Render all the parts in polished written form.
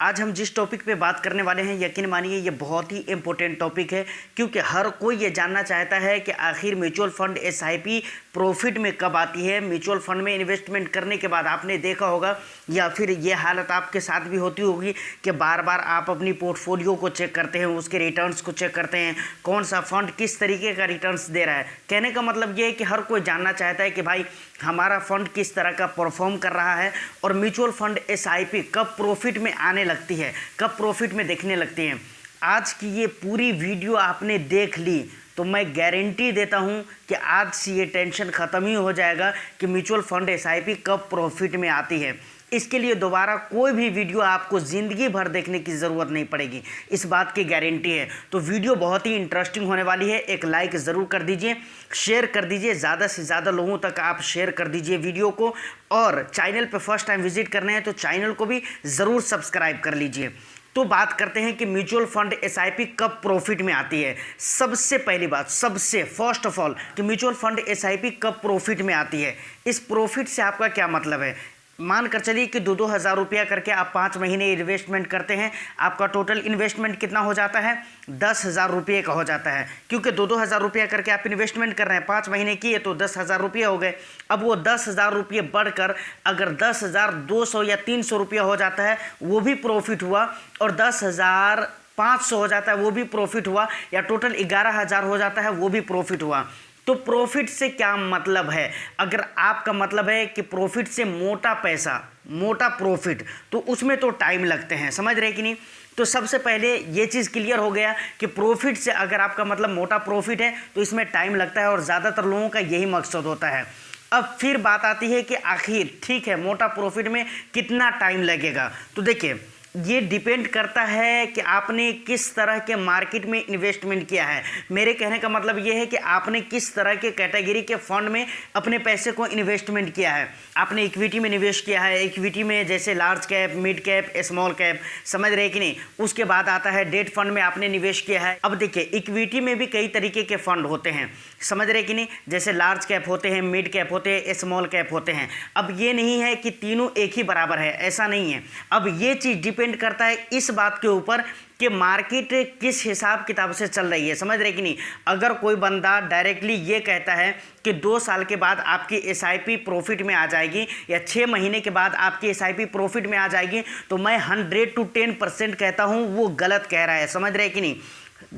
आज हम जिस टॉपिक पे बात करने वाले हैं, यकीन मानिए ये बहुत ही इम्पोर्टेंट टॉपिक है, क्योंकि हर कोई ये जानना चाहता है कि आखिर म्यूचुअल फंड एसआईपी प्रॉफिट में कब आती है। म्यूचुअल फंड में इन्वेस्टमेंट करने के बाद आपने देखा होगा या फिर ये हालत आपके साथ भी होती होगी कि बार बार आप अपनी पोर्टफोलियो को चेक करते हैं, उसके रिटर्न्स को चेक करते हैं, कौन सा फंड किस तरीके का रिटर्न्स दे रहा है। कहने का मतलब ये है कि हर कोई जानना चाहता है कि भाई हमारा फंड किस तरह का परफॉर्म कर रहा है और म्यूचुअल फंड एसआईपी कब प्रॉफिट में आने लगती है, कब प्रॉफिट में दिखने लगती है। आज की ये पूरी वीडियो आपने देख ली तो मैं गारंटी देता हूं कि आज से ये टेंशन ख़त्म ही हो जाएगा कि म्यूचुअल फंड एसआईपी कब प्रॉफिट में आती है। इसके लिए दोबारा कोई भी वीडियो आपको ज़िंदगी भर देखने की ज़रूरत नहीं पड़ेगी, इस बात की गारंटी है। तो वीडियो बहुत ही इंटरेस्टिंग होने वाली है। एक लाइक ज़रूर कर दीजिए, शेयर कर दीजिए, ज़्यादा से ज़्यादा लोगों तक आप शेयर कर दीजिए वीडियो को। और चैनल पे फर्स्ट टाइम विजिट करना है तो चैनल को भी ज़रूर सब्सक्राइब कर लीजिए। तो बात करते हैं कि म्यूचुअल फंड एसआईपी कब प्रॉफिट में आती है। सबसे पहली बात, सबसे फर्स्ट ऑफ ऑल कि म्यूचुअल फंड एसआईपी कब प्रॉफिट में आती है। इस प्रॉफिट से आपका क्या मतलब है। मान कर चलिए कि 2-2 हज़ार रुपया करके आप 5 महीने इन्वेस्टमेंट करते हैं, आपका टोटल इन्वेस्टमेंट कितना हो जाता है, 10,000 रुपये का हो जाता है। क्योंकि 2-2 हज़ार रुपया करके आप इन्वेस्टमेंट कर रहे हैं, 5 महीने किए तो 10,000 रुपये हो गए। अब वो 10,000 रुपये बढ़कर अगर 10,200 या 300 रुपया हो जाता है वो भी प्रॉफिट हुआ, और 10,500 हो जाता है वो भी प्रॉफिट हुआ, या टोटल 11,000 हो जाता है वो भी प्रॉफिट हुआ। तो प्रॉफिट से क्या मतलब है। अगर आपका मतलब है कि प्रॉफिट से मोटा पैसा, मोटा प्रॉफिट, तो उसमें तो टाइम लगते हैं, समझ रहे कि नहीं। तो सबसे पहले ये चीज़ क्लियर हो गया कि प्रॉफिट से अगर आपका मतलब मोटा प्रॉफिट है तो इसमें टाइम लगता है, और ज़्यादातर लोगों का यही मकसद होता है। अब फिर बात आती है कि आखिर ठीक है मोटा प्रॉफिट में कितना टाइम लगेगा। तो देखिए ये डिपेंड करता है कि आपने किस तरह के मार्केट में इन्वेस्टमेंट किया है। मेरे कहने का मतलब ये है कि आपने किस तरह के कैटेगरी के फंड में अपने पैसे को इन्वेस्टमेंट किया है। आपने इक्विटी में निवेश किया है, इक्विटी में जैसे large cap, mid cap, small cap, समझ रहे कि नहीं। उसके बाद आता है डेट फंड में आपने निवेश किया है। अब देखिए इक्विटी में भी कई तरीके के फंड होते हैं, समझ रहे कि नहीं। जैसे लार्ज कैप होते हैं, मिड कैप होते हैं, स्मॉल कैप होते हैं। अब ये नहीं है कि तीनों एक ही बराबर है, ऐसा नहीं है। अब ये चीज़ डिपेंड करता है इस बात के ऊपर कि मार्केट किस हिसाब किताब से चल रही है, समझ रहे कि नहीं। अगर कोई बंदा डायरेक्टली ये कहता है कि 2 साल के बाद आपकी एसआईपी प्रॉफिट में आ जाएगी या 6 महीने के बाद आपकी एसआईपी प्रॉफिट में आ जाएगी, तो मैं 100 to 10% कहता हूँ वो गलत कह रहा है, समझ रहे कि नहीं।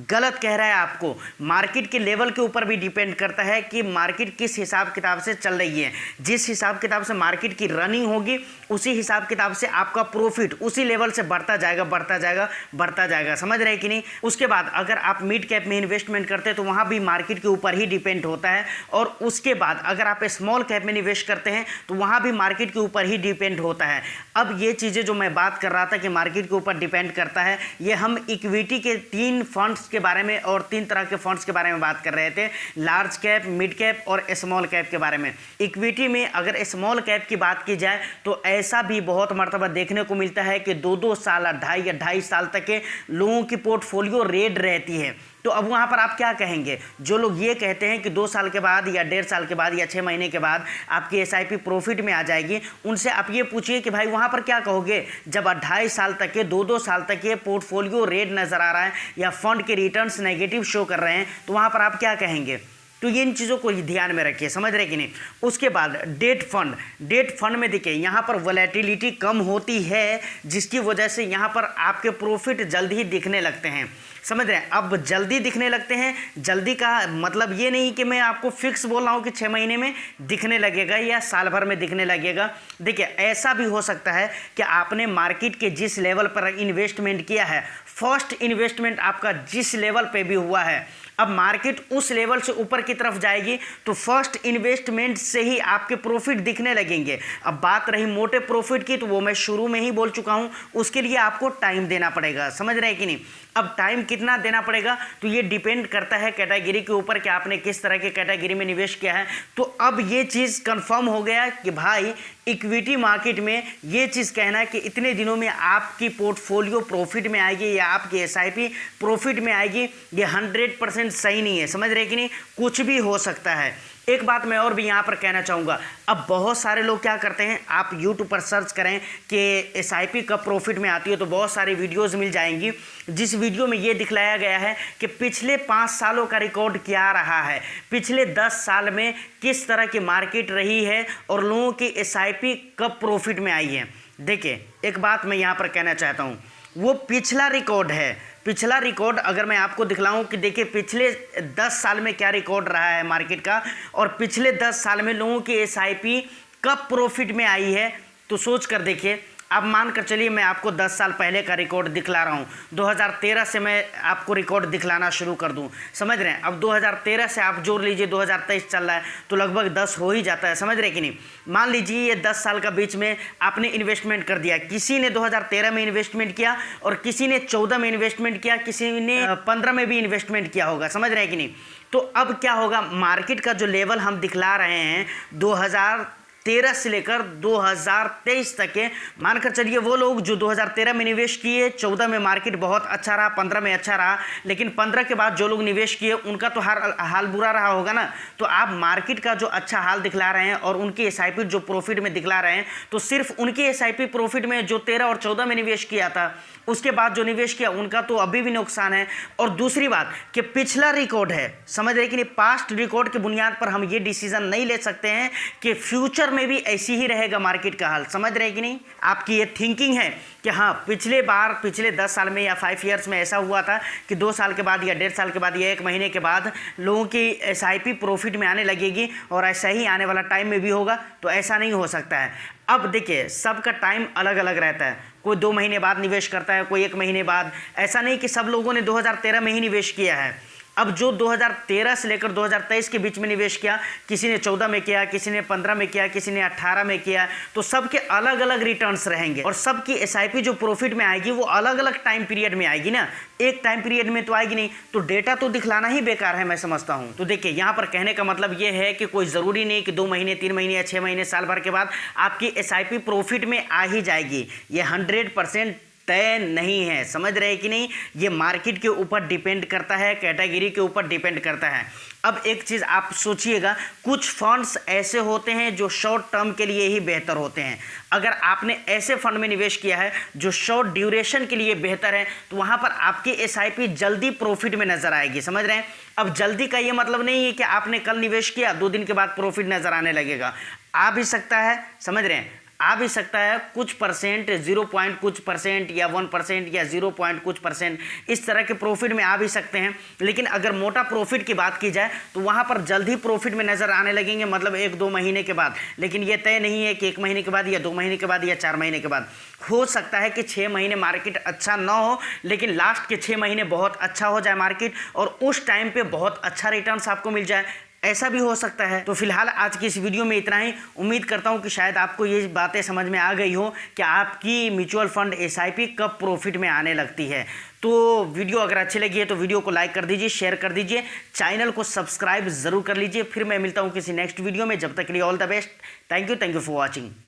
गलत कह रहा है। आपको मार्केट के लेवल के ऊपर भी डिपेंड करता है कि मार्केट किस हिसाब किताब से चल रही है। जिस हिसाब किताब से मार्केट की रनिंग होगी उसी हिसाब किताब से आपका प्रॉफिट उसी लेवल से बढ़ता जाएगा, बढ़ता जाएगा, बढ़ता जाएगा, समझ रहे कि नहीं। उसके बाद अगर आप मिड कैप में इन्वेस्टमेंट करते हैं तो वहाँ भी मार्केट के ऊपर ही डिपेंड होता है, और उसके बाद अगर आप स्मॉल कैप में निवेश करते हैं तो वहाँ भी मार्केट के ऊपर ही डिपेंड होता है। अब ये चीज़ें जो मैं बात कर रहा था कि मार्केट के ऊपर डिपेंड करता है, ये हम इक्विटी के 3 फंड्स के बारे में और 3 तरह के फंड्स के बारे में बात कर रहे थे, लार्ज कैप, मिड कैप और स्मॉल कैप के बारे में। इक्विटी में अगर स्मॉल कैप की बात की जाए तो ऐसा भी बहुत मर्तबा देखने को मिलता है कि 2-2 साल, 2.5 साल तक के लोगों की पोर्टफोलियो रेड रहती है। तो अब वहाँ पर आप क्या कहेंगे। जो लोग ये कहते हैं कि 2 साल के बाद या 1.5 साल के बाद या 6 महीने के बाद आपकी एसआईपी प्रॉफिट में आ जाएगी, उनसे आप ये पूछिए कि भाई वहाँ पर क्या कहोगे। जब 2.5 साल तक के, 2-2 साल तक के पोर्टफोलियो रेड नज़र आ रहा है या फंड के रिटर्न्स नेगेटिव शो कर रहे हैं, तो वहाँ पर आप क्या कहेंगे। तो ये इन चीज़ों को ध्यान में रखिए, समझ रहे कि नहीं। उसके बाद डेट फंड में देखिए यहाँ पर वोलेटिलिटी कम होती है, जिसकी वजह से यहाँ पर आपके प्रॉफिट जल्दी ही दिखने लगते हैं, समझ रहे हैं। अब जल्दी दिखने लगते हैं, जल्दी का मतलब ये नहीं कि मैं आपको फिक्स बोल रहा हूँ कि 6 महीने में दिखने लगेगा या साल भर में दिखने लगेगा। देखिए ऐसा भी हो सकता है कि आपने मार्केट के जिस लेवल पर इन्वेस्टमेंट किया है, फर्स्ट इन्वेस्टमेंट आपका जिस लेवल पे भी हुआ है, अब मार्केट उस लेवल से ऊपर की तरफ जाएगी तो फर्स्ट इन्वेस्टमेंट से ही आपके प्रॉफिट दिखने लगेंगे। अब बात रही मोटे प्रॉफिट की, तो वो मैं शुरू में ही बोल चुका हूँ, उसके लिए आपको टाइम देना पड़ेगा, समझ रहे हैं कि नहीं। अब टाइम कितना देना पड़ेगा तो ये डिपेंड करता है कैटेगरी के ऊपर कि आपने किस तरह के कैटेगरी में निवेश किया है। तो अब ये चीज़ कंफर्म हो गया कि भाई इक्विटी मार्केट में ये चीज़ कहना है कि इतने दिनों में आपकी पोर्टफोलियो प्रॉफिट में आएगी या आपकी एसआईपी प्रॉफिट में आएगी, ये 100% सही नहीं है, समझ रहे कि नहीं। कुछ भी हो सकता है। एक बात मैं और भी यहाँ पर कहना चाहूँगा, अब बहुत सारे लोग क्या करते हैं, आप यूट्यूब पर सर्च करें कि एसआईपी कब प्रॉफिट में आती है तो बहुत सारी वीडियोस मिल जाएंगी, जिस वीडियो में ये दिखलाया गया है कि पिछले 5 सालों का रिकॉर्ड क्या रहा है, पिछले 10 साल में किस तरह की मार्केट रही है और लोगों की एसआईपी कब प्रॉफिट में आई है। देखिए एक बात मैं यहाँ पर कहना चाहता हूँ, वो पिछला रिकॉर्ड है, पिछला रिकॉर्ड अगर मैं आपको दिखलाऊं कि देखिए पिछले 10 साल में क्या रिकॉर्ड रहा है मार्केट का और पिछले 10 साल में लोगों की एसआईपी कब प्रॉफिट में आई है, तो सोच कर देखिए। अब मान कर चलिए मैं आपको 10 साल पहले का रिकॉर्ड दिखला रहा हूँ, 2013 से मैं आपको रिकॉर्ड दिखलाना शुरू कर दूँ, समझ रहे हैं। अब 2013 से आप जोड़ लीजिए, 2023 चल रहा है तो लगभग 10 हो ही जाता है, समझ रहे कि नहीं। मान लीजिए ये 10 साल का बीच में आपने इन्वेस्टमेंट कर दिया, किसी ने 2013 में इन्वेस्टमेंट किया और किसी ने 14 में इन्वेस्टमेंट किया, किसी ने 15 में भी इन्वेस्टमेंट किया होगा, समझ रहे हैं कि नहीं। तो अब क्या होगा, मार्केट का जो लेवल हम दिखला रहे हैं 2013 से लेकर 2023 तक के, मानकर चलिए वो लोग जो 2013 में निवेश किए, 14 में मार्केट बहुत अच्छा रहा, 15 में अच्छा रहा, लेकिन 15 के बाद जो लोग निवेश किए उनका तो हाल बुरा रहा होगा ना। तो आप मार्केट का जो अच्छा हाल दिखला रहे हैं और उनकी एसआईपी जो प्रॉफिट में दिखला रहे हैं, तो सिर्फ उनकी एसआईपी प्रॉफिट में जो 13 और 14 में निवेश किया था, उसके बाद जो निवेश किया उनका तो अभी भी नुकसान है। और दूसरी बात कि पिछला रिकॉर्ड है, समझ रहे कि नहीं, पास्ट रिकॉर्ड के बुनियाद पर हम ये डिसीजन नहीं ले सकते हैं कि फ्यूचर में भी ऐसी ही रहेगा मार्केट का हाल, समझ रहे कि नहीं। आपकी ये थिंकिंग है कि हाँ पिछले 10 साल में या 5 ईयर्स में ऐसा हुआ था कि 2 साल के बाद या 1.5 साल के बाद या 1 महीने के बाद लोगों की एसआईपी प्रॉफिट में आने लगेगी और ऐसा ही आने वाला टाइम में भी होगा, तो ऐसा नहीं हो सकता है। अब देखिए सबका टाइम अलग अलग रहता है, कोई 2 महीने बाद निवेश करता है, कोई 1 महीने बाद, ऐसा नहीं कि सब लोगों ने 2013 में ही निवेश किया है। अब जो 2013 से लेकर 2023 के बीच में निवेश किया, किसी ने 14 में किया, किसी ने 15 में किया, किसी ने 18 में किया, तो सबके अलग अलग रिटर्न्स रहेंगे और सबकी एसआईपी जो प्रॉफिट में आएगी वो अलग अलग टाइम पीरियड में आएगी ना, एक टाइम पीरियड में तो आएगी नहीं। तो डेटा तो दिखलाना ही बेकार है, मैं समझता हूँ। तो देखिए यहाँ पर कहने का मतलब ये है कि कोई ज़रूरी नहीं कि 2 महीने 3 महीने या 6 महीने साल भर के बाद आपकी एसआईपी प्रॉफिट में आ ही जाएगी, ये 100% तय नहीं है, समझ रहे कि नहीं। ये मार्केट के ऊपर डिपेंड करता है, कैटेगरी के ऊपर डिपेंड करता है। अब एक चीज़ आप सोचिएगा, कुछ फंड्स ऐसे होते हैं जो शॉर्ट टर्म के लिए ही बेहतर होते हैं। अगर आपने ऐसे फंड में निवेश किया है जो शॉर्ट ड्यूरेशन के लिए बेहतर है, तो वहाँ पर आपकी एसआईपी जल्दी प्रॉफिट में नजर आएगी, समझ रहे हैं। अब जल्दी का ये मतलब नहीं है कि आपने कल निवेश किया 2 दिन के बाद प्रॉफिट नजर आने लगेगा, आ भी सकता है, समझ रहे हैं, आ भी सकता है कुछ परसेंट, 0 पॉइंट कुछ परसेंट या 1% या 0 पॉइंट कुछ परसेंट, इस तरह के प्रॉफिट में आ भी सकते हैं। लेकिन अगर मोटा प्रॉफिट की बात की जाए तो वहाँ पर जल्द ही प्रॉफिट में नज़र आने लगेंगे, मतलब 1-2 महीने के बाद। लेकिन ये तय नहीं है कि 1 महीने के बाद या 2 महीने के बाद या 4 महीने के बाद। हो सकता है कि 6 महीने मार्केट अच्छा ना हो, लेकिन लास्ट के 6 महीने बहुत अच्छा हो जाए मार्केट और उस टाइम पर बहुत अच्छा रिटर्न्स आपको मिल जाए, ऐसा भी हो सकता है। तो फिलहाल आज की इस वीडियो में इतना ही। उम्मीद करता हूं कि शायद आपको ये बातें समझ में आ गई हो कि आपकी म्यूचुअल फंड एसआईपी कब प्रॉफिट में आने लगती है। तो वीडियो अगर अच्छी लगी है तो वीडियो को लाइक कर दीजिए, शेयर कर दीजिए, चैनल को सब्सक्राइब जरूर कर लीजिए। फिर मैं मिलता हूं किसी नेक्स्ट वीडियो में, जब तक के लिए all the best. Thank you for watching.